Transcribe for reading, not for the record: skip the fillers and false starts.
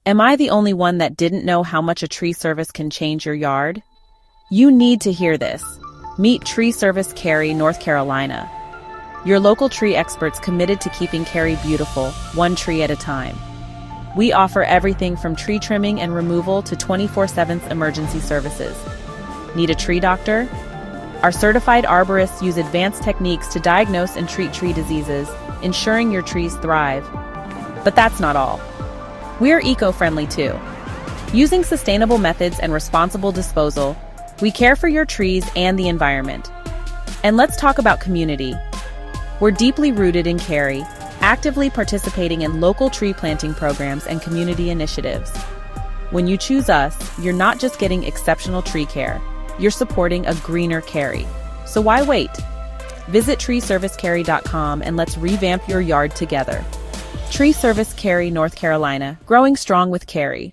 Am I the only one that didn't know how much a tree service can change your yard? You need to hear this. Meet Tree Service Cary, North Carolina. Your local tree experts committed to keeping Cary beautiful, one tree at a time. We offer everything from tree trimming and removal to 24/7 emergency services. Need a tree doctor? Our certified arborists use advanced techniques to diagnose and treat tree diseases, ensuring your trees thrive. But that's not all. We're eco-friendly too. Using sustainable methods and responsible disposal, we care for your trees and the environment. And let's talk about community. We're deeply rooted in Cary, actively participating in local tree planting programs and community initiatives. When you choose us, you're not just getting exceptional tree care, you're supporting a greener Cary. So why wait? Visit treeservicecary.com and let's revamp your yard together. Tree Service Cary, North Carolina, growing strong with Cary.